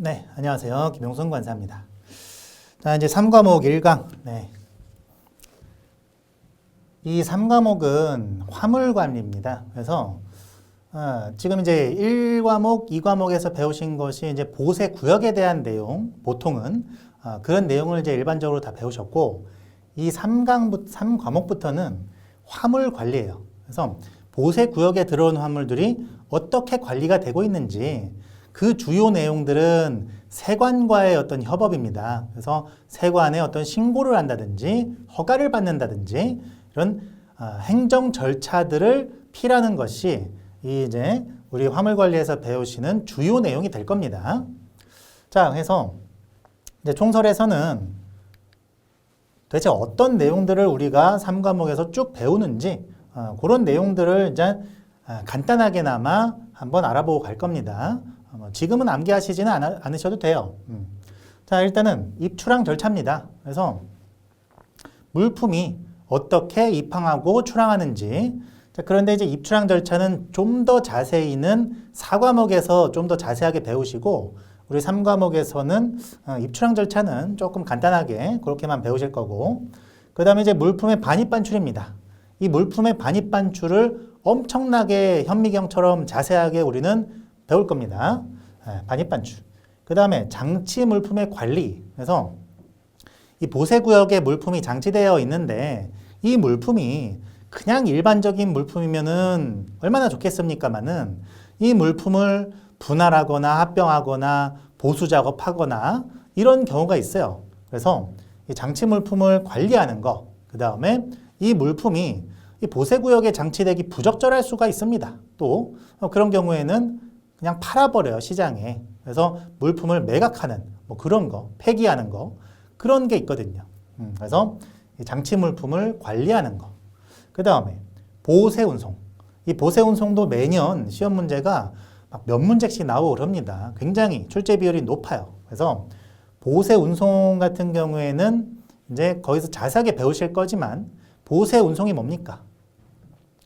네, 안녕하세요. 김용선 관사입니다. 자, 이제 3과목 1강. 네. 이 3과목은 화물관리입니다. 그래서 지금 이제 1과목, 2과목에서 배우신 것이 이제 보세 구역에 대한 내용, 보통은 그런 내용을 이제 일반적으로 다 배우셨고, 이 3과목부터는 화물 관리예요. 그래서 보세 구역에 들어온 화물들이 어떻게 관리가 되고 있는지 그 주요 내용들은 세관과의 어떤 협업입니다. 그래서 세관에 어떤 신고를 한다든지 허가를 받는다든지 이런 행정 절차들을 필요하는 것이 이제 우리 화물관리에서 배우시는 주요 내용이 될 겁니다. 자, 그래서 이제 총설에서는 도대체 어떤 내용들을 우리가 3과목에서 쭉 배우는지 그런 내용들을 이제 간단하게나마 한번 알아보고 갈 겁니다. 지금은 암기하시지는 않으셔도 돼요. 자, 일단은 입출항 절차입니다. 그래서 물품이 어떻게 입항하고 출항하는지. 자, 그런데 이제 입출항 절차는 좀 더 자세히는 4과목에서 좀 더 자세하게 배우시고, 우리 3과목에서는 입출항 절차는 조금 간단하게 그렇게만 배우실 거고, 그 다음에 이제 물품의 반입반출입니다. 이 물품의 반입반출을 엄청나게 현미경처럼 자세하게 우리는 배울 겁니다. 반입반출. 그 다음에 장치 물품의 관리. 그래서 이 보세구역에 물품이 장치되어 있는데 이 물품이 그냥 일반적인 물품이면은 얼마나 좋겠습니까마는 이 물품을 분할하거나 합병하거나 보수 작업하거나 이런 경우가 있어요. 그래서 이 장치 물품을 관리하는 거, 그 다음에 이 물품이 이 보세구역에 장치되기 부적절할 수가 있습니다. 또 그런 경우에는 그냥 팔아버려요, 시장에. 그래서 물품을 매각하는 뭐 그런 거, 폐기하는 거, 그런 게 있거든요. 그래서 이 장치 물품을 관리하는 거. 그 다음에 보세 운송. 이 보세 운송도 매년 시험 문제가 막 몇 문제씩 나오고 그럽니다. 굉장히 출제 비율이 높아요. 그래서 보세 운송 같은 경우에는 이제 거기서 자세하게 배우실 거지만 보세 운송이 뭡니까?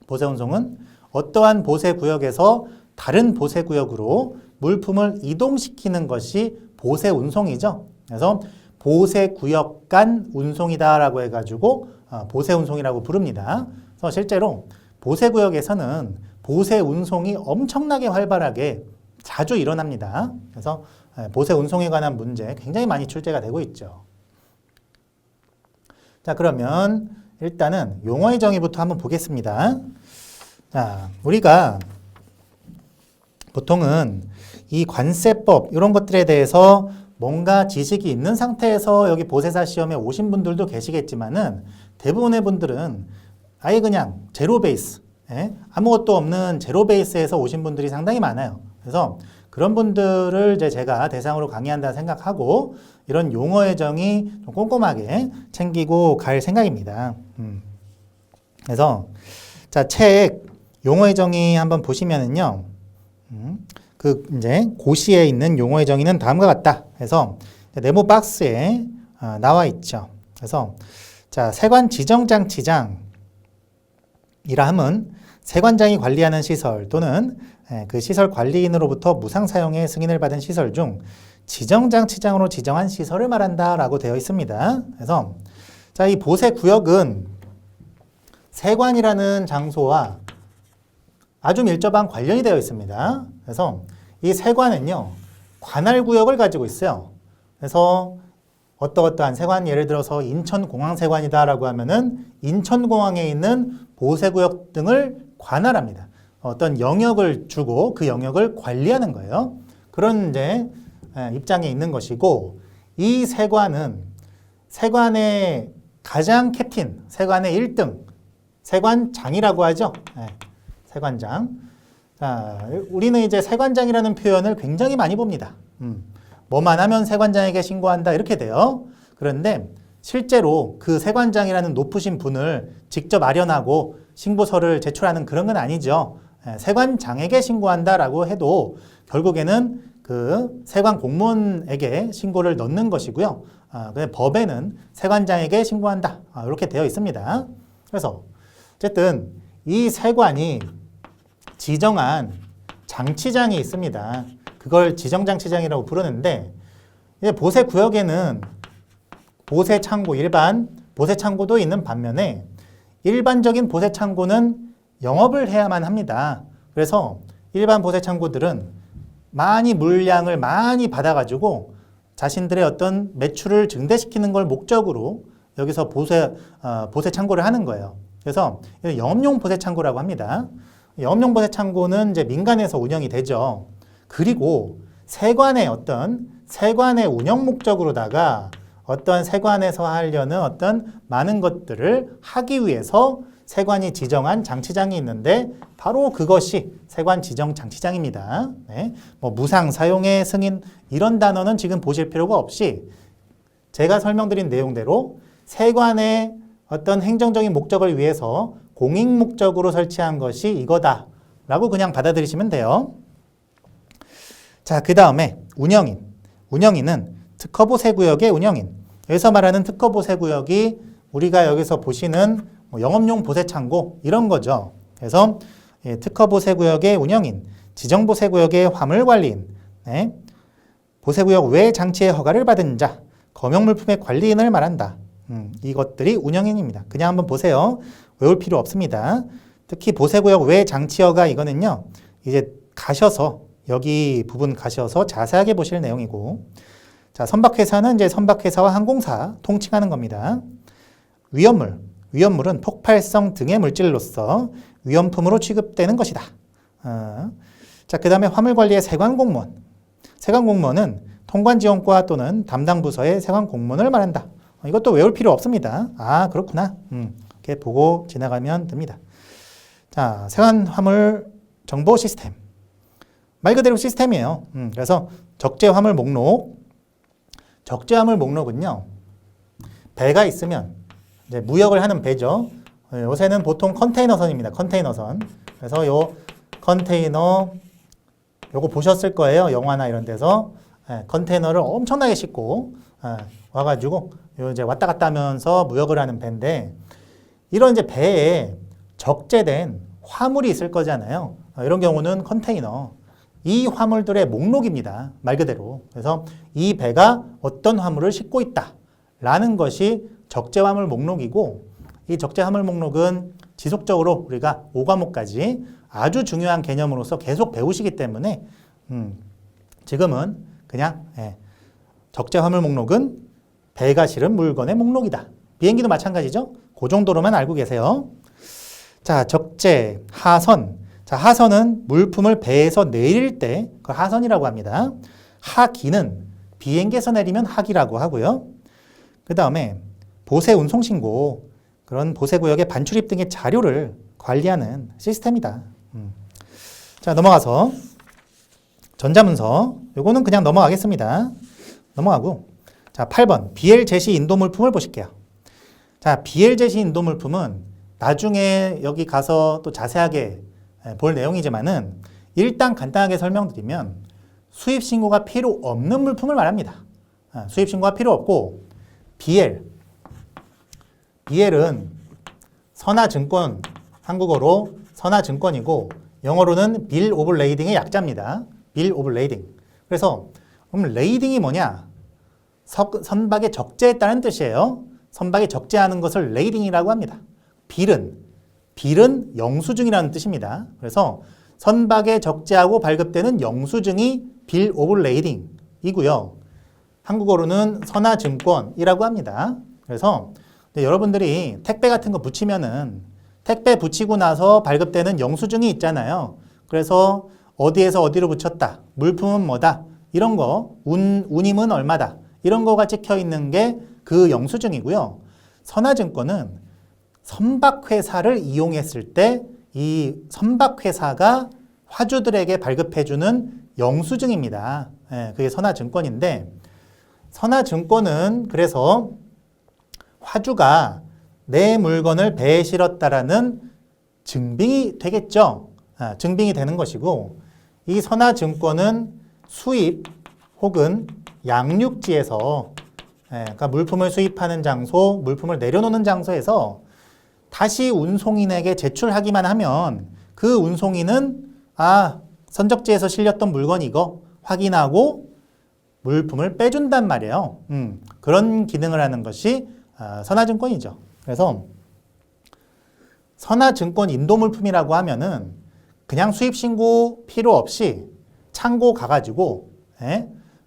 보세 운송은 어떠한 보세 구역에서 다른 보세 구역으로 물품을 이동시키는 것이 보세 운송이죠. 그래서 보세 구역 간 운송이다라고 해가지고 보세 운송이라고 부릅니다. 그래서 실제로 보세 구역에서는 보세 운송이 엄청나게 활발하게 자주 일어납니다. 그래서 보세 운송에 관한 문제 굉장히 많이 출제가 되고 있죠. 자, 그러면 일단은 용어의 정의부터 한번 보겠습니다. 자, 우리가 보통은 이 관세법 이런 것들에 대해서 뭔가 지식이 있는 상태에서 여기 보세사 시험에 오신 분들도 계시겠지만은 대부분의 분들은 아예 그냥 제로 베이스, 아무것도 없는 제로 베이스에서 오신 분들이 상당히 많아요. 그래서 그런 분들을 이제 제가 대상으로 강의한다 생각하고 이런 용어의 정의 좀 꼼꼼하게 챙기고 갈 생각입니다. 그래서 자, 책 용어의 정의 한번 보시면은요. 이제 고시에 있는 용어의 정의는 다음과 같다. 그래서 네모 박스에 나와 있죠. 그래서 자, 세관 지정장치장이라 함은 세관장이 관리하는 시설 또는 그 시설 관리인으로부터 무상 사용의 승인을 받은 시설 중 지정장치장으로 지정한 시설을 말한다라고 되어 있습니다. 그래서 자, 이 보세 구역은 세관이라는 장소와 아주 밀접한 관련이 되어 있습니다. 그래서 이 세관은요, 관할구역을 가지고 있어요. 그래서 어떠한 세관, 예를 들어서 인천공항세관이다라고 하면은 인천공항에 있는 보세구역 등을 관할합니다. 어떤 영역을 주고 그 영역을 관리하는 거예요. 그런 이제 입장에 있는 것이고, 이 세관은 세관의 가장 캡틴, 세관의 1등, 세관장이라고 하죠. 세관장. 자, 우리는 이제 세관장이라는 표현을 굉장히 많이 봅니다. 뭐만 하면 세관장에게 신고한다 이렇게 돼요. 그런데 실제로 그 세관장이라는 높으신 분을 직접 아련하고 신고서를 제출하는 그런 건 아니죠. 세관장에게 신고한다라고 해도 결국에는 그 세관 공무원에게 신고를 넣는 것이고요. 법에는 세관장에게 신고한다 이렇게 되어 있습니다. 그래서 어쨌든 이 세관이 지정한 장치장이 있습니다. 그걸 지정장치장이라고 부르는데 이제 보세구역에는 보세창고, 일반 보세창고도 있는 반면에 일반적인 보세창고는 영업을 해야만 합니다. 그래서 일반 보세창고들은 물량을 많이 받아가지고 자신들의 어떤 매출을 증대시키는 걸 목적으로 여기서 보세창고를 하는 거예요. 그래서 영업용 보세창고라고 합니다. 영업용 보세창고는 이제 민간에서 운영이 되죠. 그리고 세관의 운영 목적으로다가 어떤 세관에서 하려는 어떤 많은 것들을 하기 위해서 세관이 지정한 장치장이 있는데 바로 그것이 세관 지정 장치장입니다. 네. 무상, 사용의 승인 이런 단어는 지금 보실 필요가 없이 제가 설명드린 내용대로 세관의 어떤 행정적인 목적을 위해서 공익 목적으로 설치한 것이 이거다 라고 그냥 받아들이시면 돼요. 자, 그 다음에 운영인. 운영인은 특허보세구역의 운영인. 여기서 말하는 특허보세구역이 우리가 여기서 보시는 영업용 보세창고 이런 거죠. 그래서 특허보세구역의 운영인, 지정보세구역의 화물관리인, 네. 보세구역 외 장치의 허가를 받은 자, 검역물품의 관리인을 말한다. 이것들이 운영인입니다. 그냥 한번 보세요. 외울 필요 없습니다. 특히 보세구역 외 장치 허가 이거는요. 이제 가셔서 여기 부분 가셔서 자세하게 보실 내용이고, 자, 선박회사는 이제 선박회사와 항공사 통칭하는 겁니다. 위험물은 폭발성 등의 물질로서 위험품으로 취급되는 것이다. 자, 그 다음에 화물관리의 세관공무원. 세관공무원은 통관지원과 또는 담당 부서의 세관공무원을 말한다. 이것도 외울 필요 없습니다. 아, 그렇구나. 이렇게 보고 지나가면 됩니다. 자, 세관화물 정보 시스템. 말 그대로 시스템이에요. 그래서 적재화물 목록. 적재화물 목록은요, 배가 있으면 이제 무역을 하는 배죠. 요새는 보통 컨테이너선입니다. 컨테이너선. 그래서 요 컨테이너 요거 보셨을 거예요. 영화나 이런 데서 컨테이너를 엄청나게 싣고 와가지고 요 이제 왔다 갔다 하면서 무역을 하는 배인데, 이런 이제 배에 적재된 화물이 있을 거잖아요. 이런 경우는 컨테이너. 이 화물들의 목록입니다. 말 그대로. 그래서 이 배가 어떤 화물을 싣고 있다라는 것이 적재화물 목록이고, 이 적재화물 목록은 지속적으로 우리가 5과목까지 아주 중요한 개념으로서 계속 배우시기 때문에 지금은 그냥 적재화물 목록은 배가 실은 물건의 목록이다. 비행기도 마찬가지죠. 그 정도로만 알고 계세요. 자, 적재, 하선. 자, 하선은 물품을 배에서 내릴 때 그 하선이라고 합니다. 하기는 비행기에서 내리면 하기라고 하고요. 그 다음에 보세 운송신고, 그런 보세구역의 반출입 등의 자료를 관리하는 시스템이다. 자, 넘어가서 전자문서. 요거는 그냥 넘어가겠습니다. 넘어가고, 자, 8번 BL 제시 인도 물품을 보실게요. 자, BL 제시 인도 물품은 나중에 여기 가서 또 자세하게 볼 내용이지만은 일단 간단하게 설명드리면 수입신고가 필요 없는 물품을 말합니다. 수입신고가 필요 없고, BL은 선화증권, 한국어로 선화증권이고 영어로는 빌 오브 레이딩의 약자입니다. 빌 오브 레이딩. 그래서 그럼 레이딩이 뭐냐? 선박에 적재했다는 뜻이에요. 선박에 적재하는 것을 레이딩이라고 합니다. 빌은 영수증이라는 뜻입니다. 그래서 선박에 적재하고 발급되는 영수증이 빌 오브 레이딩이고요. 한국어로는 선화증권이라고 합니다. 그래서 여러분들이 택배 같은 거 붙이면은 택배 붙이고 나서 발급되는 영수증이 있잖아요. 그래서 어디에서 어디로 붙였다, 물품은 뭐다, 이런 거, 운임은 얼마다, 이런 거가 찍혀 있는 게 그 영수증이고요. 선화증권은 선박회사를 이용했을 때 이 선박회사가 화주들에게 발급해주는 영수증입니다. 그게 선화증권인데, 선화증권은 그래서 화주가 내 물건을 배에 실었다라는 증빙이 되겠죠. 증빙이 되는 것이고, 이 선화증권은 수입 혹은 양육지에서, 그러니까 물품을 수입하는 장소, 물품을 내려놓는 장소에서 다시 운송인에게 제출하기만 하면 그 운송인은 선적지에서 실렸던 물건이 이거, 확인하고 물품을 빼준단 말이에요. 그런 기능을 하는 것이 선화증권이죠. 그래서 선화증권 인도물품이라고 하면은 그냥 수입신고 필요 없이 창고 가가지고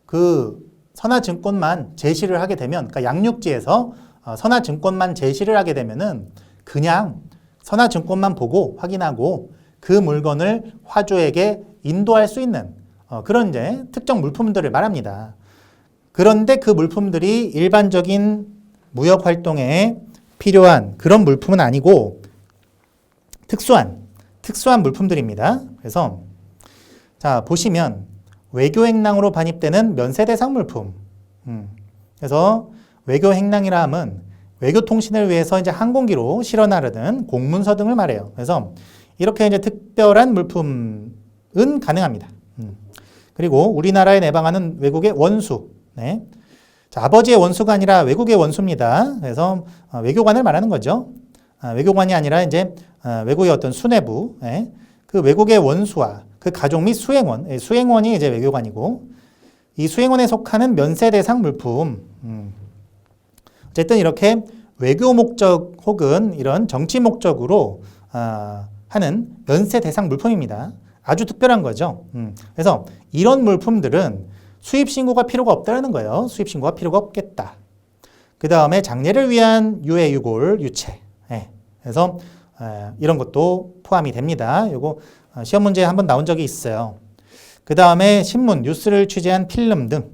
그 선화증권만 제시를 하게 되면, 그러니까 양육지에서 선화증권만 제시를 하게 되면은 그냥 선화증권만 보고 확인하고 그 물건을 화주에게 인도할 수 있는 그런 이제 특정 물품들을 말합니다. 그런데 그 물품들이 일반적인 무역 활동에 필요한 그런 물품은 아니고 특수한 물품들입니다. 그래서 자 보시면 외교행랑으로 반입되는 면세대상 물품. 그래서 외교행랑이라 함은 외교통신을 위해서 이제 항공기로 실어 나르는 공문서 등을 말해요. 그래서 이렇게 이제 특별한 물품은 가능합니다. 그리고 우리나라에 내방하는 외국의 원수. 네. 자, 아버지의 원수가 아니라 외국의 원수입니다. 그래서 외교관을 말하는 거죠. 외교관이 아니라 이제 외국의 어떤 수뇌부, 그 외국의 원수와 그 가족 및 수행원, 수행원이 이제 외교관이고, 이 수행원에 속하는 면세 대상 물품. 어쨌든 이렇게 외교 목적 혹은 이런 정치 목적으로 하는 면세 대상 물품입니다. 아주 특별한 거죠. 그래서 이런 물품들은 수입 신고가 필요가 없다는 거예요. 수입 신고가 필요가 없겠다. 그 다음에 장례를 위한 유해 유골 유체. 그래서 이런 것도 포함이 됩니다. 요거 시험 문제에 한번 나온 적이 있어요. 그 다음에 신문, 뉴스를 취재한 필름 등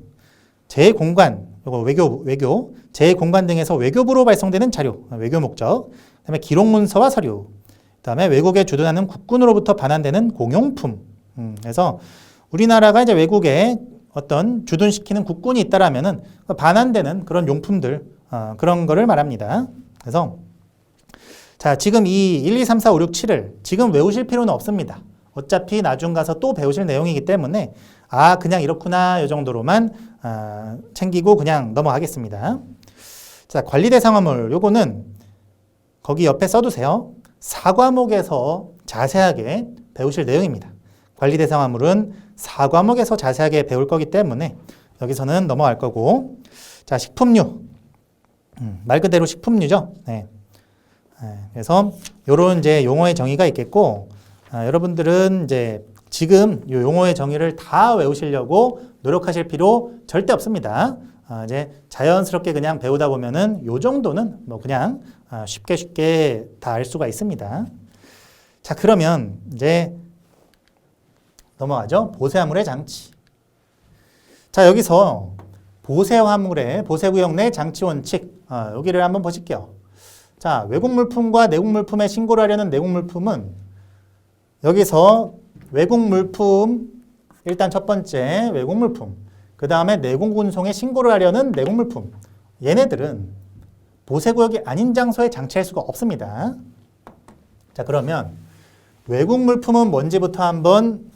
제 공간, 요거 외교 제 공간 등에서 외교부로 발송되는 자료, 외교 목적. 그 다음에 기록 문서와 서류. 그 다음에 외국에 주둔하는 국군으로부터 반환되는 공용품. 그래서 우리나라가 이제 외국에 어떤 주둔시키는 국군이 있다라면은 반환되는 그런 용품들, 그런 거를 말합니다. 그래서 자, 지금 이 1, 2, 3, 4, 5, 6, 7을 지금 외우실 필요는 없습니다. 어차피 나중 가서 또 배우실 내용이기 때문에 그냥 이렇구나 이 정도로만 챙기고 그냥 넘어가겠습니다. 자, 관리대상화물 요거는 거기 옆에 써두세요. 4과목에서 자세하게 배우실 내용입니다. 관리대상화물은 4과목에서 자세하게 배울 거기 때문에 여기서는 넘어갈 거고, 자, 식품류. 말 그대로 식품류죠. 네. 그래서 요런 이제 용어의 정의가 있겠고, 여러분들은 이제 지금 요 용어의 정의를 다 외우시려고 노력하실 필요 절대 없습니다. 이제 자연스럽게 그냥 배우다 보면은 요 정도는 뭐 그냥 쉽게 다 알 수가 있습니다. 자, 그러면 이제 넘어가죠. 보세화물의 장치. 자, 여기서 보세화물의 보세구역 내 장치 원칙, 여기를 한번 보실게요. 자, 외국 물품과 내국 물품에 신고를 하려는 내국 물품은 여기서 외국 물품, 일단 첫 번째 외국 물품, 그 다음에 내국 운송에 신고를 하려는 내국 물품, 얘네들은 보세구역이 아닌 장소에 장치할 수가 없습니다. 자, 그러면 외국 물품은 뭔지부터 한번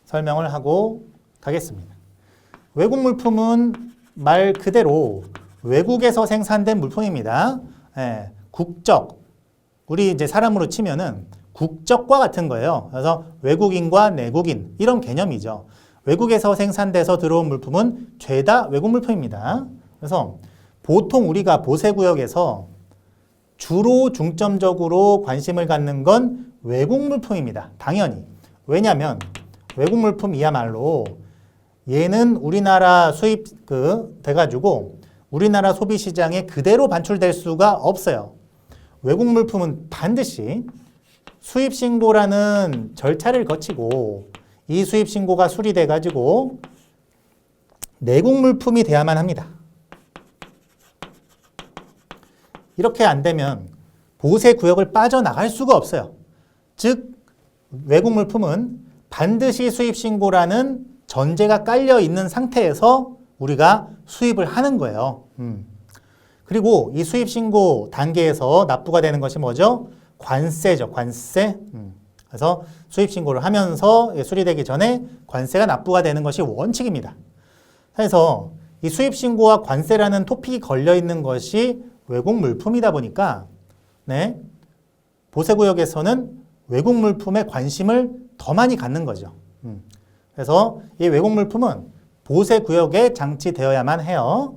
설명을 하고 가겠습니다. 외국 물품은 말 그대로 외국에서 생산된 물품입니다. 국적, 우리 이제 사람으로 치면은 국적과 같은 거예요. 그래서 외국인과 내국인 이런 개념이죠. 외국에서 생산돼서 들어온 물품은 죄다 외국 물품입니다. 그래서 보통 우리가 보세구역에서 주로 중점적으로 관심을 갖는 건 외국 물품입니다. 당연히. 왜냐하면 외국 물품이야말로 얘는 우리나라 수입 돼가지고 우리나라 소비 시장에 그대로 반출될 수가 없어요. 외국 물품은 반드시 수입 신고라는 절차를 거치고 이 수입 신고가 수리돼 가지고 내국 물품이 돼야만 합니다. 이렇게 안 되면 보세 구역을 빠져나갈 수가 없어요. 즉 외국 물품은 반드시 수입 신고라는 전제가 깔려 있는 상태에서 우리가 수입을 하는 거예요. 그리고 이 수입 신고 단계에서 납부가 되는 것이 뭐죠? 관세죠. 관세. 그래서 수입 신고를 하면서 수리되기 전에 관세가 납부가 되는 것이 원칙입니다. 그래서 이 수입 신고와 관세라는 토픽이 걸려 있는 것이 외국 물품이다 보니까 보세구역에서는 외국 물품에 관심을 더 많이 갖는 거죠. 그래서 이 왜곡 물품은 보세 구역에 장치되어야만 해요.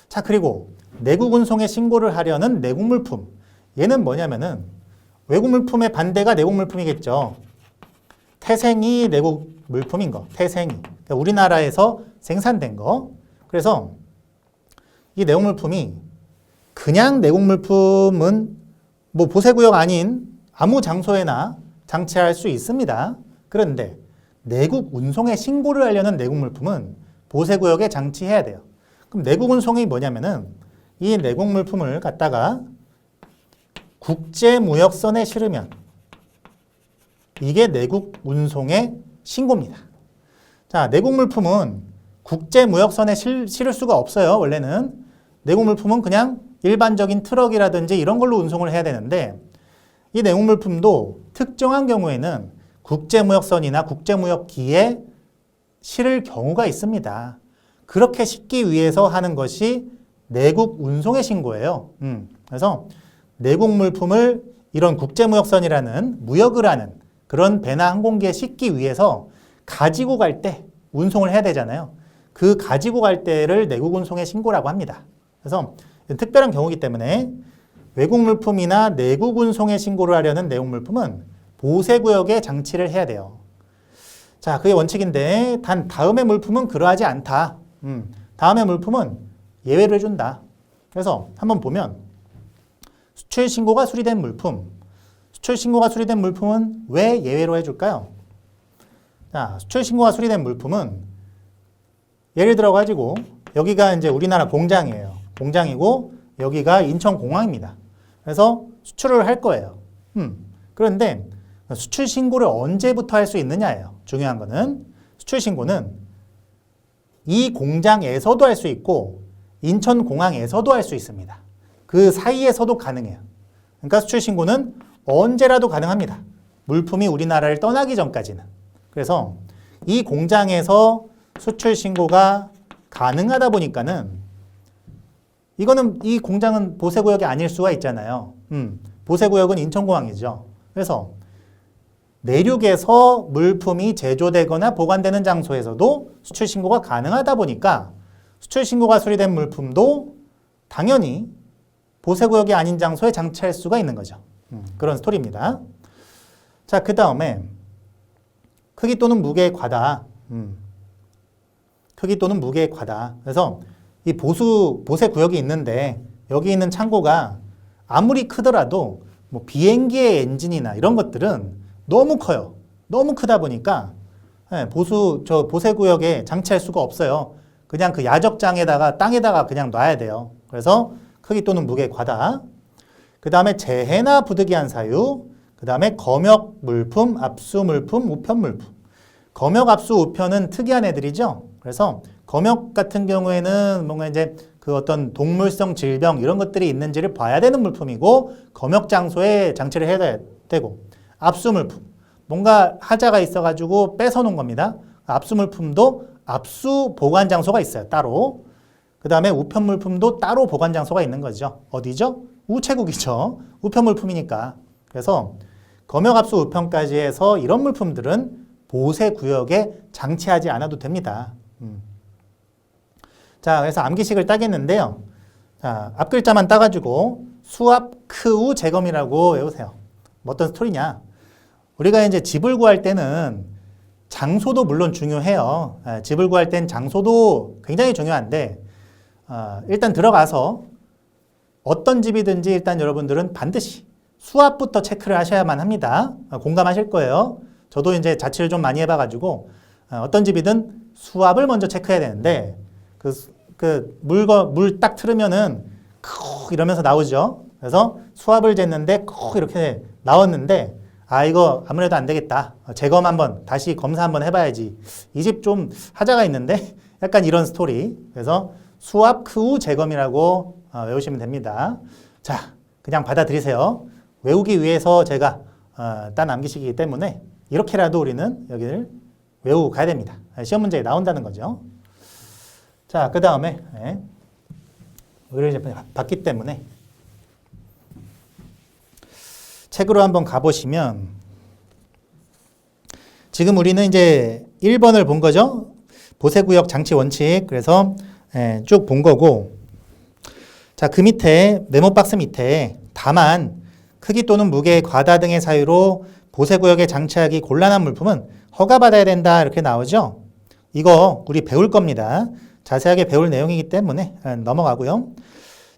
자, 그리고 내국 운송에 신고를 하려는 내국 물품. 얘는 뭐냐면은 외국 물품의 반대가 내국 물품이겠죠. 태생이 내국 물품인 거. 태생이. 그러니까 우리나라에서 생산된 거. 그래서 이 내국 물품이 그냥 내국 물품은 뭐 보세구역 아닌 아무 장소에나 장치할 수 있습니다. 그런데 내국 운송에 신고를 하려는 내국 물품은 보세구역에 장치해야 돼요. 그럼 내국 운송이 뭐냐면은 이 내국 물품을 갖다가 국제무역선에 실으면 이게 내국 운송의 신고입니다. 자, 내국 물품은 국제무역선에 실을 수가 없어요. 원래는 내국 물품은 그냥 일반적인 트럭이라든지 이런 걸로 운송을 해야 되는데 이 내국 물품도 특정한 경우에는 국제무역선이나 국제무역기에 실을 경우가 있습니다. 그렇게 싣기 위해서 하는 것이 내국 운송의 신고예요. 그래서 내국 물품을 이런 국제무역선이라는 무역을 하는 그런 배나 항공기에 싣기 위해서 가지고 갈 때 운송을 해야 되잖아요. 그 가지고 갈 때를 내국 운송의 신고라고 합니다. 그래서 특별한 경우이기 때문에 외국 물품이나 내국 운송에 신고를 하려는 내국 물품은 보세구역에 장치를 해야 돼요. 자, 그게 원칙인데 단 다음의 물품은 그러하지 않다. 다음의 물품은 예외를 해준다. 그래서 한번 보면 수출 신고가 수리된 물품. 수출 신고가 수리된 물품은 왜 예외로 해줄까요? 자, 수출 신고가 수리된 물품은 예를 들어 가지고 여기가 이제 우리나라 공장이에요. 공장이고 여기가 인천공항입니다. 그래서 수출을 할 거예요. 그런데 수출 신고를 언제부터 할 수 있느냐예요. 중요한 거는 수출 신고는 이 공장에서도 할 수 있고 인천공항에서도 할 수 있습니다. 그 사이에서도 가능해요. 그러니까 수출 신고는 언제라도 가능합니다. 물품이 우리나라를 떠나기 전까지는. 그래서 이 공장에서 수출 신고가 가능하다 보니까는 이거는 이 공장은 보세구역이 아닐 수가 있잖아요. 보세구역은 인천공항이죠. 그래서 내륙에서 물품이 제조되거나 보관되는 장소에서도 수출 신고가 가능하다 보니까 수출 신고가 수리된 물품도 당연히 보세구역이 아닌 장소에 장치할 수가 있는 거죠. 그런 스토리입니다. 자, 그 다음에 크기 또는 무게의 과다. 크기 또는 무게의 과다. 그래서 이 보세구역이 있는데 여기 있는 창고가 아무리 크더라도 뭐 비행기의 엔진이나 이런 것들은 너무 커요. 너무 크다 보니까 보세구역에 장치할 수가 없어요. 그냥 그 야적장에다가 땅에다가 그냥 놔야 돼요. 그래서 크기 또는 무게 과다. 그 다음에 재해나 부득이한 사유. 그 다음에 검역 물품, 압수 물품, 우편 물품. 검역, 압수, 우편은 특이한 애들이죠. 그래서 검역 같은 경우에는 뭔가 이제 그 어떤 동물성 질병 이런 것들이 있는지를 봐야 되는 물품이고 검역 장소에 장치를 해야 되고 압수 물품. 뭔가 하자가 있어가지고 뺏어놓은 겁니다. 압수 물품도 압수 보관 장소가 있어요. 따로. 그 다음에 우편 물품도 따로 보관 장소가 있는 거죠. 어디죠? 우체국이죠. 우편 물품이니까. 그래서 검역, 압수, 우편까지 해서 이런 물품들은 보세 구역에 장치하지 않아도 됩니다. 자, 그래서 암기식을 따겠는데요. 자, 앞글자만 따가지고 수압 크우 재검이라고 외우세요. 뭐 어떤 스토리냐? 우리가 이제 집을 구할 때는 장소도 물론 중요해요. 집을 구할 땐 장소도 굉장히 중요한데 일단 들어가서 어떤 집이든지 일단 여러분들은 반드시 수압부터 체크를 하셔야만 합니다. 공감하실 거예요. 저도 이제 자취를 좀 많이 해봐가지고 어떤 집이든 수압을 먼저 체크해야 되는데 물 딱 틀으면은 콕 이러면서 나오죠. 그래서 수압을 쟀는데 콕 이렇게 나왔는데 이거 아무래도 안 되겠다. 재검 한번 다시 검사 한번 해봐야지. 이 집 좀 하자가 있는데 약간 이런 스토리. 그래서 수압 크우 재검이라고 외우시면 됩니다. 자, 그냥 받아들이세요. 외우기 위해서 제가 딴 암기식이기 때문에 이렇게라도 우리는 여기를 외우고 가야 됩니다. 시험 문제에 나온다는 거죠. 자, 그 다음에 우리를 이제 봤기 때문에 책으로 한번 가보시면 지금 우리는 이제 1번을 본 거죠. 보세구역 장치 원칙. 그래서 쭉 본 거고. 자, 그 밑에 메모 박스 밑에 다만 크기 또는 무게, 과다 등의 사유로 보세구역에 장치하기 곤란한 물품은 허가받아야 된다 이렇게 나오죠. 이거 우리 배울 겁니다. 자세하게 배울 내용이기 때문에 넘어가고요.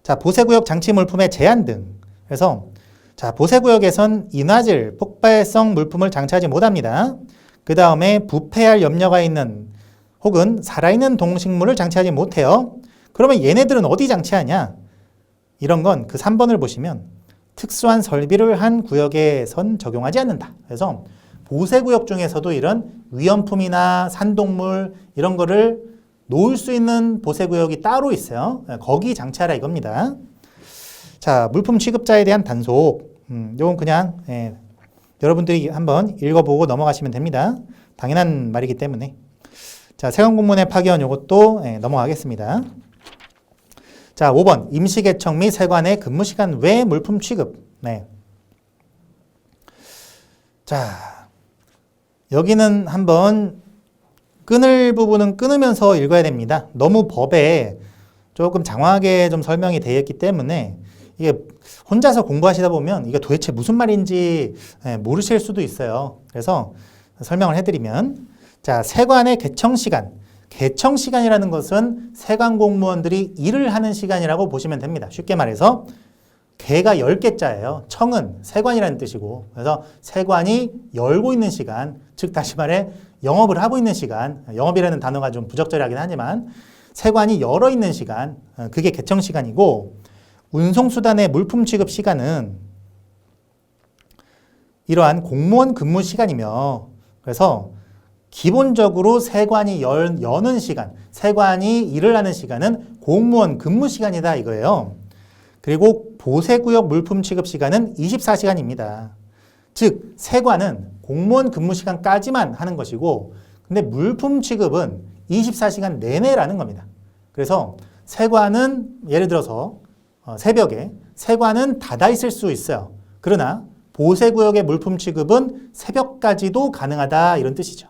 자, 보세구역 장치 물품의 제한 등. 그래서 자, 보세구역에선 인화질, 폭발성 물품을 장치하지 못합니다. 그 다음에 부패할 염려가 있는 혹은 살아있는 동식물을 장치하지 못해요. 그러면 얘네들은 어디 장치하냐? 이런 건 그 3번을 보시면 특수한 설비를 한 구역에선 적용하지 않는다. 그래서 보세구역 중에서도 이런 위험품이나 산동물 이런 거를 놓을 수 있는 보세구역이 따로 있어요. 거기 장치하라 이겁니다. 자, 물품 취급자에 대한 단속. 요건 그냥 여러분들이 한번 읽어보고 넘어가시면 됩니다. 당연한 말이기 때문에. 자, 세관공무원의 파견 요것도 넘어가겠습니다. 자, 5번 임시개청 및 세관의 근무시간 외 물품 취급. 네. 자, 여기는 한번 끊을 부분은 끊으면서 읽어야 됩니다. 너무 법에 조금 장황하게 좀 설명이 되어 있기 때문에 이게 혼자서 공부하시다 보면 이게 도대체 무슨 말인지 모르실 수도 있어요. 그래서 설명을 해드리면 자, 세관의 개청시간. 개청시간이라는 것은 세관 공무원들이 일을 하는 시간이라고 보시면 됩니다. 쉽게 말해서 개가 10개자예요. 청은 세관이라는 뜻이고 그래서 세관이 열고 있는 시간, 즉 다시 말해 영업을 하고 있는 시간, 영업이라는 단어가 좀 부적절하긴 하지만 세관이 열어 있는 시간, 그게 개청시간이고 운송수단의 물품 취급 시간은 이러한 공무원 근무 시간이며 그래서 기본적으로 세관이 여는 시간, 세관이 일을 하는 시간은 공무원 근무 시간이다 이거예요. 그리고 보세구역 물품 취급 시간은 24시간입니다. 즉 세관은 공무원 근무 시간까지만 하는 것이고 근데 물품 취급은 24시간 내내라는 겁니다. 그래서 세관은 예를 들어서 새벽에 세관은 닫아 있을 수 있어요. 그러나 보세구역의 물품 취급은 새벽까지도 가능하다 이런 뜻이죠.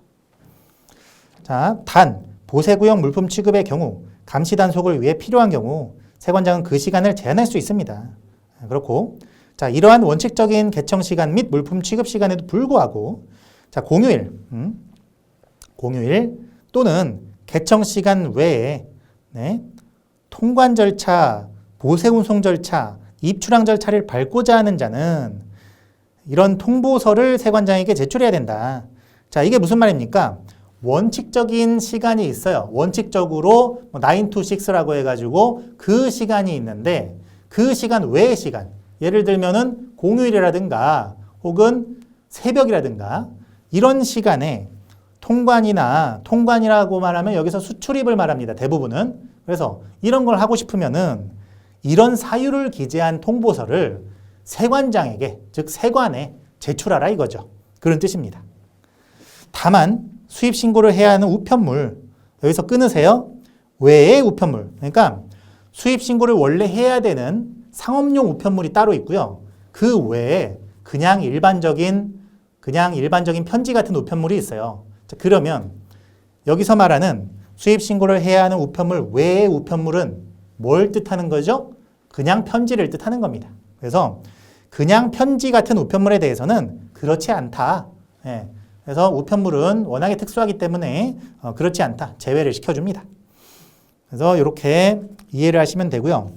자, 단 보세구역 물품 취급의 경우 감시 단속을 위해 필요한 경우 세관장은 그 시간을 제한할 수 있습니다. 그렇고 자, 이러한 원칙적인 개청 시간 및 물품 취급 시간에도 불구하고 자, 공휴일 또는 개청 시간 외에 통관 절차, 보세 운송 절차, 입출항 절차를 밟고자 하는 자는 이런 통보서를 세관장에게 제출해야 된다. 자, 이게 무슨 말입니까? 원칙적인 시간이 있어요. 원칙적으로 9 to 6라고 해가지고 그 시간이 있는데 그 시간 외의 시간, 예를 들면은 공휴일이라든가 혹은 새벽이라든가 이런 시간에 통관이라고 말하면 여기서 수출입을 말합니다. 대부분은. 그래서 이런 걸 하고 싶으면은 이런 사유를 기재한 통보서를 세관장에게, 즉 세관에 제출하라 이거죠. 그런 뜻입니다. 다만 수입 신고를 해야 하는 우편물, 여기서 끊으세요. 외의 우편물. 그러니까 수입 신고를 원래 해야 되는 상업용 우편물이 따로 있고요. 그 외에 그냥 일반적인 편지 같은 우편물이 있어요. 자, 그러면 여기서 말하는 수입 신고를 해야 하는 우편물 외의 우편물은 뭘 뜻하는 거죠? 그냥 편지를 뜻하는 겁니다. 그래서 그냥 편지 같은 우편물에 대해서는 그렇지 않다. 그래서 우편물은 워낙에 특수하기 때문에 그렇지 않다. 제외를 시켜줍니다. 그래서 이렇게 이해를 하시면 되고요.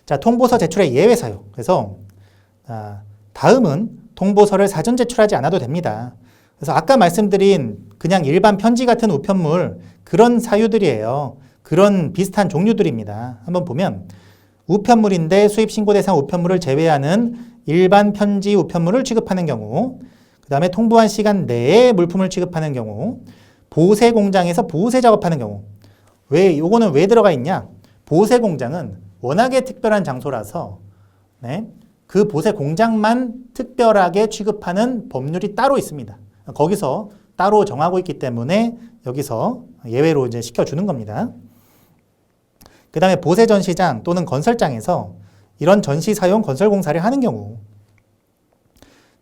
자, 통보서 제출의 예외 사유. 그래서 다음은 통보서를 사전 제출하지 않아도 됩니다. 그래서 아까 말씀드린 그냥 일반 편지 같은 우편물 그런 사유들이에요. 그런 비슷한 종류들입니다. 한번 보면 우편물인데 수입 신고 대상 우편물을 제외하는 일반 편지 우편물을 취급하는 경우, 그 다음에 통보한 시간 내에 물품을 취급하는 경우, 보세 공장에서 보세 작업하는 경우. 요거는 왜 들어가 있냐? 보세 공장은 워낙에 특별한 장소라서 그 보세 공장만 특별하게 취급하는 법률이 따로 있습니다. 거기서 따로 정하고 있기 때문에 여기서 예외로 이제 시켜주는 겁니다. 그 다음에 보세 전시장 또는 건설장에서 이런 전시 사용 건설 공사를 하는 경우,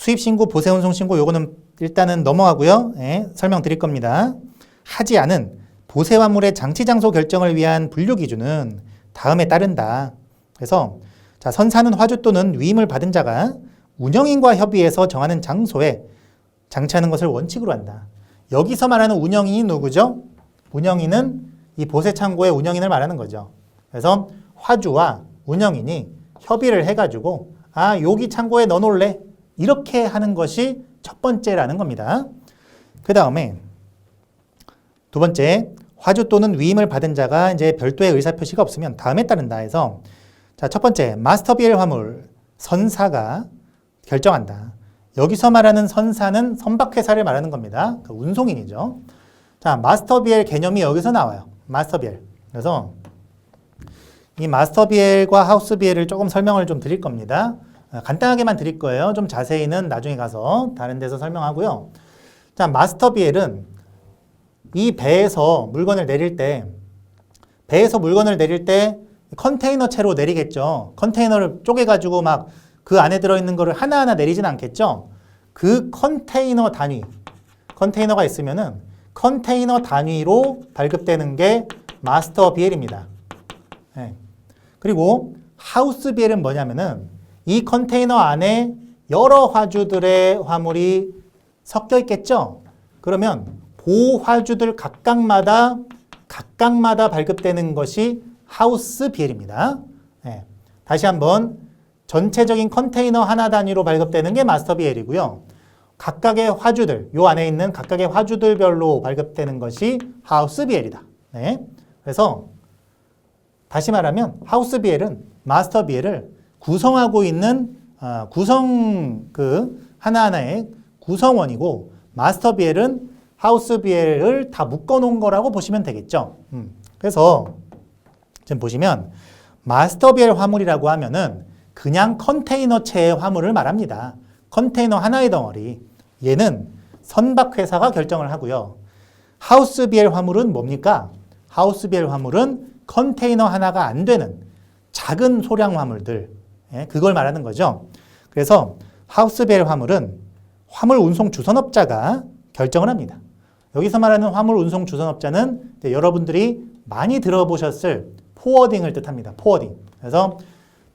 수입신고, 보세운송신고 요거는 일단은 넘어가고요. 예, 설명드릴 겁니다. 하지 않은 보세화물의 장치장소 결정을 위한 분류기준은 다음에 따른다. 그래서 자, 선사는 화주 또는 위임을 받은 자가 운영인과 협의해서 정하는 장소에 장치하는 것을 원칙으로 한다. 여기서 말하는 운영인이 누구죠? 운영인은 이 보세창고의 운영인을 말하는 거죠. 그래서 화주와 운영인이 협의를 해가지고 여기 창고에 넣어놓을래? 이렇게 하는 것이 첫 번째라는 겁니다. 그 다음에 두 번째, 화주 또는 위임을 받은 자가 이제 별도의 의사표시가 없으면 다음에 따른다 해서 자, 첫 번째, 마스터 BL 화물 선사가 결정한다. 여기서 말하는 선사는 선박회사를 말하는 겁니다. 그 운송인이죠. 자, 마스터 BL 개념이 여기서 나와요. 마스터 BL. 그래서 이 마스터 BL과 하우스 BL을 조금 설명을 좀 드릴 겁니다. 간단하게만 드릴 거예요. 좀 자세히는 나중에 가서 다른 데서 설명하고요. 자, 마스터 BL은 이 배에서 물건을 내릴 때 컨테이너 채로 내리겠죠. 컨테이너를 쪼개가지고 막 그 안에 들어있는 거를 하나하나 내리진 않겠죠. 그 컨테이너 단위, 컨테이너가 있으면은 컨테이너 단위로 발급되는 게 마스터 BL입니다. 네. 그리고 하우스 BL은 뭐냐면은 이 컨테이너 안에 여러 화주들의 화물이 섞여 있겠죠. 그러면 보화주들 각각마다 발급되는 것이 하우스 BL입니다. 네. 다시 한번 전체적인 컨테이너 하나 단위로 발급되는 게 마스터 BL이고요. 각각의 화주들, 요 안에 있는 각각의 화주들별로 발급되는 것이 하우스 BL이다. 네. 그래서 다시 말하면 하우스 BL은 마스터 BL을 구성하고 있는 하나하나의 구성원이고 마스터 BL은 하우스 BL을 다 묶어놓은 거라고 보시면 되겠죠. 그래서 지금 보시면 마스터 BL 화물이라고 하면은 그냥 컨테이너체의 화물을 말합니다. 컨테이너 하나의 덩어리. 얘는 선박회사가 결정을 하고요. 하우스 BL 화물은 뭡니까? 하우스 BL 화물은 컨테이너 하나가 안 되는 작은 소량 화물들. 그걸 말하는 거죠. 그래서 하우스 BL 화물은 화물 운송 주선업자가 결정을 합니다. 여기서 말하는 화물 운송 주선업자는 여러분들이 많이 들어보셨을 포워딩을 뜻합니다. 포워딩. 그래서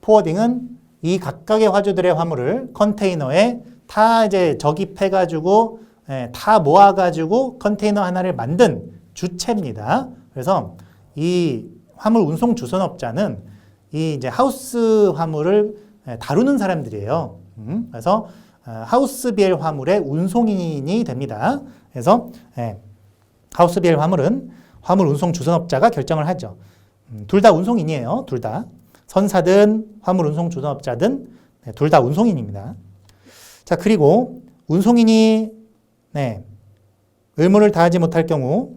포워딩은 이 각각의 화주들의 화물을 컨테이너에 다 이제 적입해가지고 다 모아가지고 컨테이너 하나를 만든 주체입니다. 그래서 이 화물 운송 주선업자는 이 이제 하우스 화물을 다루는 사람들이에요. 그래서 하우스 BL 화물의 운송인이 됩니다. 그래서 하우스 BL 화물은 화물 운송 주선업자가 결정을 하죠. 둘 다 운송인이에요. 둘 다. 선사든 화물 운송 주선업자든 둘 다 운송인입니다. 자, 그리고 운송인이 의무를 다하지 못할 경우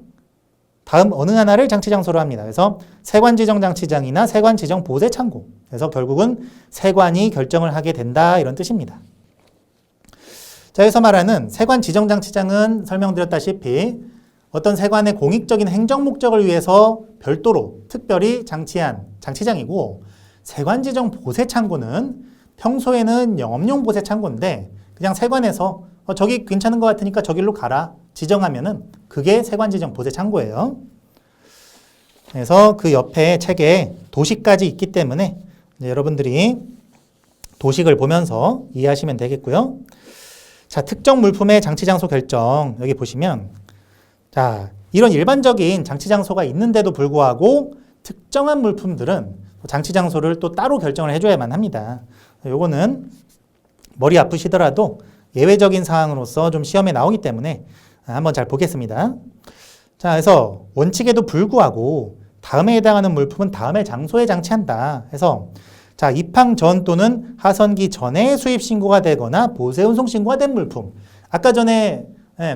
다음 어느 하나를 장치장소로 합니다. 그래서 세관지정 장치장이나 세관지정 보세창고. 그래서 결국은 세관이 결정을 하게 된다 이런 뜻입니다. 자, 여기서 말하는 세관지정 장치장은 설명드렸다시피 어떤 세관의 공익적인 행정 목적을 위해서 별도로 특별히 장치한 장치장이고 세관지정 보세창고는 평소에는 영업용 보세창고인데 그냥 세관에서 저기 괜찮은 것 같으니까 저길로 가라 지정하면은 그게 세관지정 보세창고예요. 그래서 그 옆에 책에 도식까지 있기 때문에 여러분들이 도식을 보면서 이해하시면 되겠고요. 자, 특정 물품의 장치장소 결정 여기 보시면 자, 이런 일반적인 장치장소가 있는데도 불구하고 특정한 물품들은 장치장소를 또 따로 결정을 해줘야만 합니다. 요거는 머리 아프시더라도 예외적인 사항으로서 좀 시험에 나오기 때문에 한번 잘 보겠습니다. 자, 그래서 원칙에도 불구하고 다음에 해당하는 물품은 다음의 장소에 장치한다. 해서 자, 입항 전 또는 하선기 전에 수입 신고가 되거나 보세 운송 신고가 된 물품. 아까 전에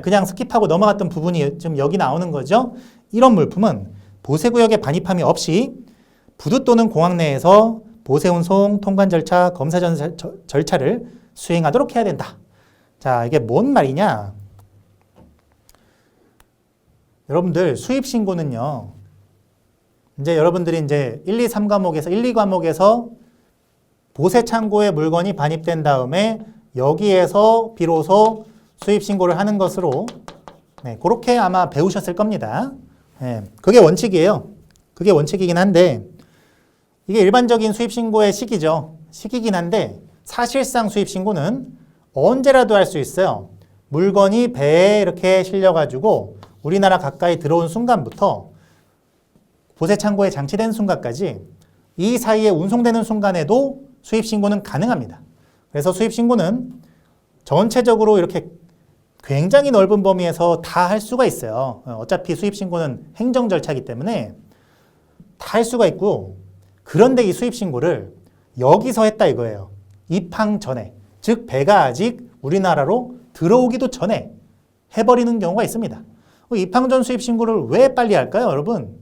그냥 스킵하고 넘어갔던 부분이 지금 여기 나오는 거죠. 이런 물품은 보세구역에 반입함이 없이 부두 또는 공항 내에서 보세운송, 통관 절차, 검사 절차를 수행하도록 해야 된다. 자, 이게 뭔 말이냐? 여러분들 수입신고는요. 이제 여러분들이 이제 1, 2, 3과목에서 1, 2과목에서 보세창고에 물건이 반입된 다음에 여기에서 비로소 수입 신고를 하는 것으로 네, 그렇게 아마 배우셨을 겁니다. 네, 그게 원칙이에요. 그게 원칙이긴 한데 이게 일반적인 수입 신고의 시기죠. 시기긴 한데 사실상 수입 신고는 언제라도 할 수 있어요. 물건이 배에 이렇게 실려가지고 우리나라 가까이 들어온 순간부터 보세 창고에 장치된 순간까지 이 사이에 운송되는 순간에도 수입 신고는 가능합니다. 그래서 수입 신고는 전체적으로 이렇게 굉장히 넓은 범위에서 다 할 수가 있어요. 어차피 수입 신고는 행정 절차이기 때문에 다 할 수가 있고, 그런데 이 수입 신고를 여기서 했다 이거예요. 입항 전에, 즉 배가 아직 우리나라로 들어오기도 전에 해버리는 경우가 있습니다. 입항 전 수입 신고를 왜 빨리 할까요, 여러분?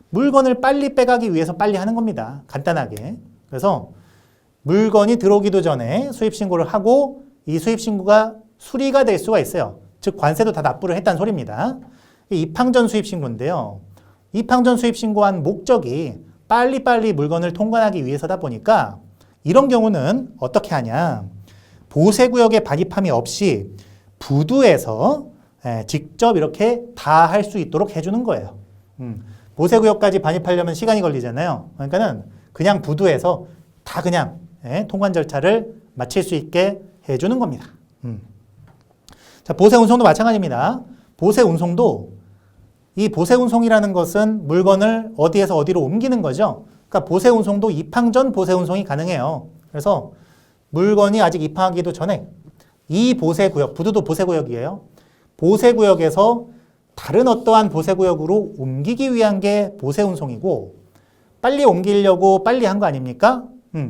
물건을 빨리 빼가기 위해서 빨리 하는 겁니다. 간단하게. 그래서 물건이 들어오기도 전에 수입 신고를 하고 이 수입 신고가 수리가 될 수가 있어요. 즉 관세도 다 납부를 했다는 소리입니다. 입항 전 수입 신고인데요. 입항 전 수입 신고한 목적이 빨리빨리 물건을 통관하기 위해서다 보니까 이런 경우는 어떻게 하냐. 보세구역에 반입함이 없이 부두에서 직접 이렇게 다 할 수 있도록 해주는 거예요. 보세구역까지 반입하려면 시간이 걸리잖아요. 그러니까는 그냥 부두에서 다 그냥 통관 절차를 마칠 수 있게 해주는 겁니다. 자, 보세 운송도 마찬가지입니다. 보세 운송도 이 보세 운송이라는 것은 물건을 어디에서 어디로 옮기는 거죠. 그러니까 보세 운송도 입항 전 보세 운송이 가능해요. 그래서 물건이 아직 입항하기도 전에 이 보세구역, 부두도 보세구역이에요. 보세구역에서 다른 어떠한 보세구역으로 옮기기 위한 게 보세운송이고 빨리 옮기려고 빨리 한 거 아닙니까?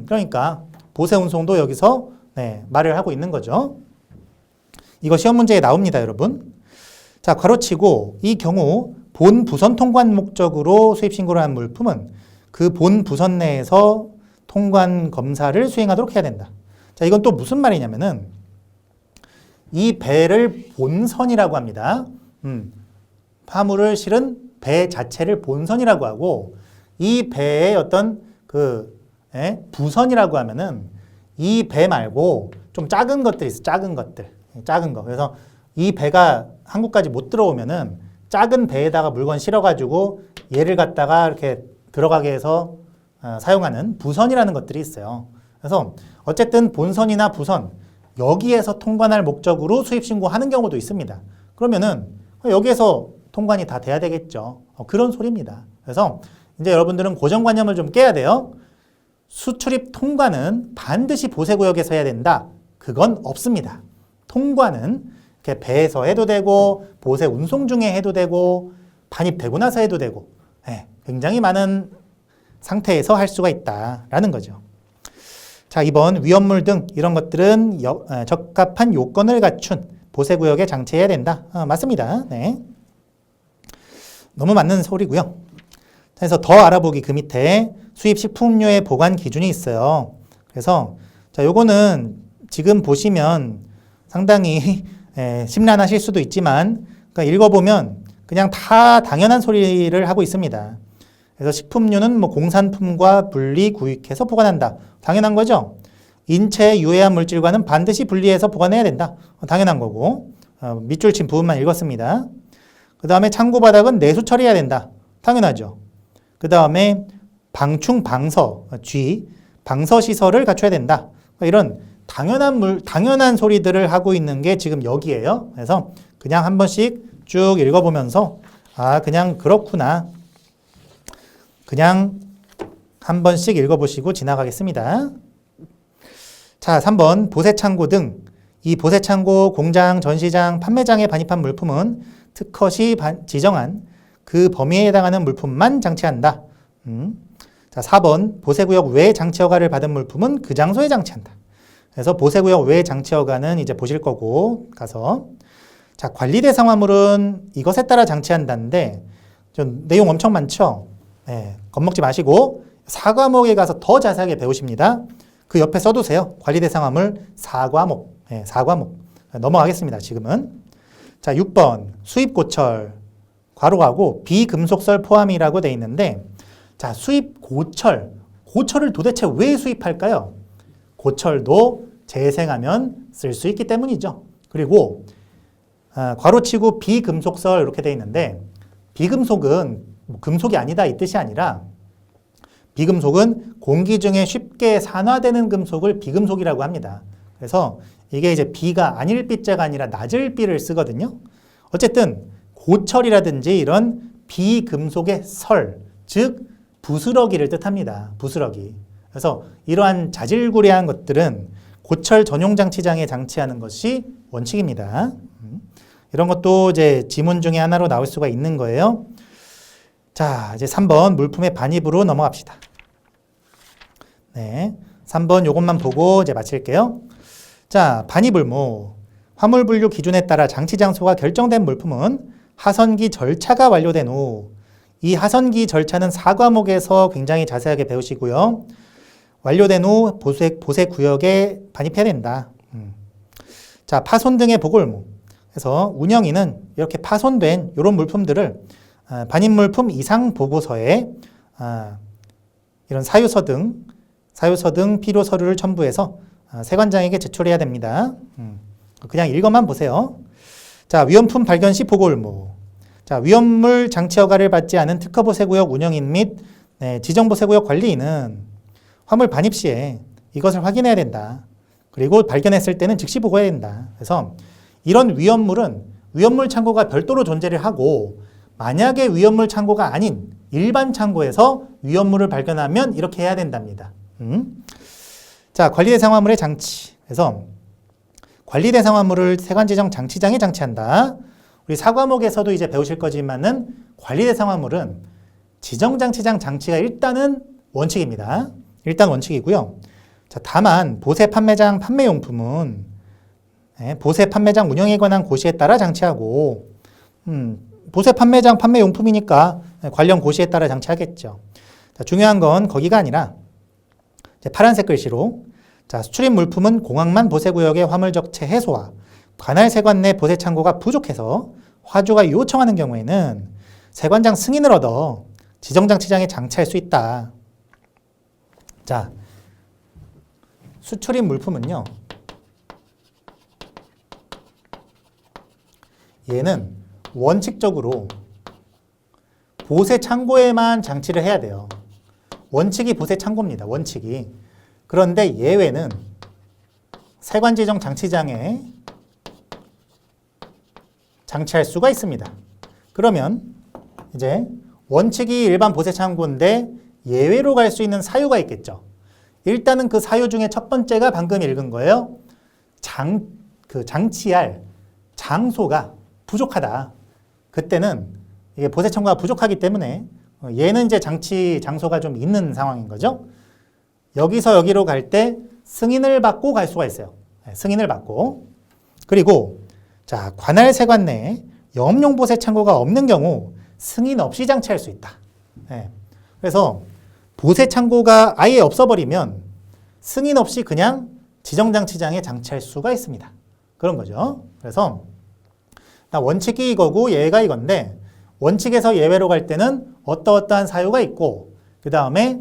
그러니까 보세운송도 여기서 말을 하고 있는 거죠. 이거 시험 문제에 나옵니다, 여러분. 자, 괄호치고 이 경우 본 부선 통관 목적으로 수입 신고를 한 물품은 그 본 부선 내에서 통관 검사를 수행하도록 해야 된다. 자, 이건 또 무슨 말이냐면은 이 배를 본선이라고 합니다. 화물을 실은 배 자체를 본선이라고 하고 이 배의 어떤 부선이라고 하면은 이 배 말고 좀 작은 것들이 있어. 작은 것들. 작은 거. 그래서 이 배가 한국까지 못 들어오면은 작은 배에다가 물건 실어가지고 얘를 갖다가 이렇게 들어가게 해서 사용하는 부선이라는 것들이 있어요. 그래서 어쨌든 본선이나 부선 여기에서 통관할 목적으로 수입신고하는 경우도 있습니다. 그러면은 여기에서 통관이 다 돼야 되겠죠. 그런 소리입니다. 그래서 이제 여러분들은 고정관념을 좀 깨야 돼요. 수출입 통관은 반드시 보세구역에서 해야 된다. 그건 없습니다. 통관은 이렇게 배에서 해도 되고 보세 운송 중에 해도 되고 반입되고 나서 해도 되고 굉장히 많은 상태에서 할 수가 있다라는 거죠. 자, 2번 위험물 등 이런 것들은 적합한 요건을 갖춘 보세구역에 장치해야 된다. 맞습니다. 네. 너무 맞는 소리고요. 그래서 더 알아보기 그 밑에 수입 식품료의 보관 기준이 있어요. 그래서 자, 요거는 지금 보시면 상당히 심란하실 수도 있지만 그러니까 읽어보면 그냥 다 당연한 소리를 하고 있습니다. 그래서 식품료는 뭐 공산품과 분리 구입해서 보관한다. 당연한 거죠. 인체에 유해한 물질과는 반드시 분리해서 보관해야 된다. 당연한 거고 밑줄 친 부분만 읽었습니다. 그 다음에 창고 바닥은 내수 처리해야 된다. 당연하죠. 그 다음에 방충 방서, 방서 시설을 갖춰야 된다. 이런 당연한 소리들을 하고 있는 게 지금 여기에요. 그래서 그냥 한 번씩 쭉 읽어보면서 그냥 그렇구나. 그냥 한 번씩 읽어보시고 지나가겠습니다. 자, 3번 보세창고 등 이 보세창고, 공장, 전시장, 판매장에 반입한 물품은 특허시 지정한 그 범위에 해당하는 물품만 장치한다. 자, 4번 보세구역 외 장치허가를 받은 물품은 그 장소에 장치한다. 그래서 보세구역 외 장치허가는 이제 보실 거고 가서 자, 관리대상 화물은 이것에 따라 장치한다는데 좀 내용 엄청 많죠. 겁먹지 마시고 4과목에 가서 더 자세하게 배우십니다. 그 옆에 써두세요. 관리대상 화물 4과목. 4과목. 넘어가겠습니다. 지금은. 자, 6번 수입고철 괄호하고 비금속설 포함이라고 돼 있는데 자, 수입고철을 도대체 왜 수입할까요? 고철도 재생하면 쓸 수 있기 때문이죠. 그리고 괄호치고 비금속설 이렇게 돼 있는데 비금속은 뭐 금속이 아니다 이 뜻이 아니라 비금속은 공기 중에 쉽게 산화되는 금속을 비금속이라고 합니다. 그래서 이게 이제 비가 아닐 비자가 아니라 낮을 비를 쓰거든요. 어쨌든 고철이라든지 이런 비금속의 설, 즉 부스러기를 뜻합니다. 부스러기. 그래서 이러한 자질구레한 것들은 고철 전용 장치장에 장치하는 것이 원칙입니다. 이런 것도 이제 지문 중에 하나로 나올 수가 있는 거예요. 자, 이제 3번 물품의 반입으로 넘어갑시다. 네, 3번 요것만 보고 이제 마칠게요. 자, 반입을무. 화물 분류 기준에 따라 장치 장소가 결정된 물품은 하선기 절차가 완료된 후, 이 하선기 절차는 4과목에서 굉장히 자세하게 배우시고요. 완료된 후 보세 구역에 반입해야 된다. 자, 파손 등의 보고의무. 그래서 운영위는 이렇게 파손된 이런 물품들을 반입물품 이상 보고서에 이런 사유서 등 필요 서류를 첨부해서 세관장에게 제출해야 됩니다. 그냥 읽어만 보세요. 자, 위험품 발견 시 보고 의무. 자, 위험물 장치 허가를 받지 않은 특허 보세구역 운영인 및 지정 보세구역 관리인은 화물 반입 시에 이것을 확인해야 된다. 그리고 발견했을 때는 즉시 보고해야 된다. 그래서 이런 위험물은 위험물 창고가 별도로 존재를 하고 만약에 위험물 창고가 아닌 일반 창고에서 위험물을 발견하면 이렇게 해야 된답니다. 자, 관리대상 화물의 장치. 그래서 관리대상 화물을 세관지정 장치장에 장치한다. 우리 4과목에서도 이제 배우실 거지만은 관리대상 화물은 지정장치장 장치가 일단은 원칙입니다. 일단 원칙이고요. 자, 다만 보세 판매장 판매용품은 보세 판매장 운영에 관한 고시에 따라 장치하고 보세 판매장 판매용품이니까 관련 고시에 따라 장치하겠죠. 자, 중요한 건 거기가 아니라 파란색 글씨로 자, 수출입 물품은 공항만 보세구역의 화물 적체 해소와 관할 세관 내 보세 창고가 부족해서 화주가 요청하는 경우에는 세관장 승인을 얻어 지정장치장에 장치할 수 있다. 자, 수출입 물품은요, 얘는 원칙적으로 보세 창고에만 장치를 해야 돼요. 원칙이 보세 창고입니다. 원칙이. 그런데 예외는 세관지정 장치장에 장치할 수가 있습니다. 그러면 이제 원칙이 일반 보세 창고인데 예외로 갈 수 있는 사유가 있겠죠. 일단은 그 사유 중에 첫 번째가 방금 읽은 거예요. 장치할 장소가 부족하다. 그때는 이게 보세 창고가 부족하기 때문에 얘는 이제 장치 장소가 좀 있는 상황인 거죠. 여기서 여기로 갈 때 승인을 받고 갈 수가 있어요. 승인을 받고. 그리고 자, 관할 세관 내에 영업용 보세 창고가 없는 경우 승인 없이 장치할 수 있다. 그래서 보세 창고가 아예 없어버리면 승인 없이 그냥 지정장치장에 장치할 수가 있습니다. 그런 거죠. 그래서 원칙이 이거고 예외가 이건데 원칙에서 예외로 갈 때는 어떠어떠한 사유가 있고 그 다음에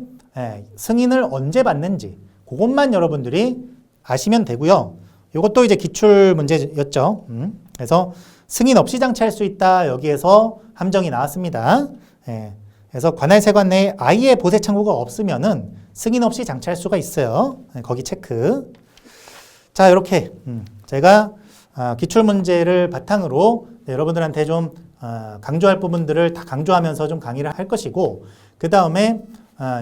승인을 언제 받는지 그것만 여러분들이 아시면 되고요. 이것도 이제 기출 문제였죠. 그래서 승인 없이 장치할 수 있다. 여기에서 함정이 나왔습니다. 그래서 관할 세관 내에 아예 보세 창고가 없으면은 승인 없이 장치할 수가 있어요. 거기 체크. 자, 이렇게 제가 기출 문제를 바탕으로 여러분들한테 좀 강조할 부분들을 다 강조하면서 좀 강의를 할 것이고 그 다음에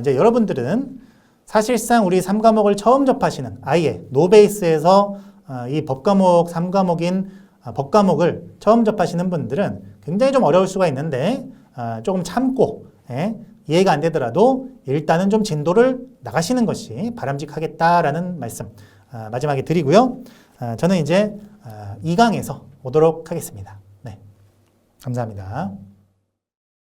이제 여러분들은 사실상 우리 3과목을 처음 접하시는 아예 노베이스에서 이 법과목 3과목인 법과목을 처음 접하시는 분들은 굉장히 좀 어려울 수가 있는데 조금 참고 이해가 안 되더라도 일단은 좀 진도를 나가시는 것이 바람직하겠다라는 말씀 마지막에 드리고요. 저는 이제 2강에서 오도록 하겠습니다. 네, 감사합니다.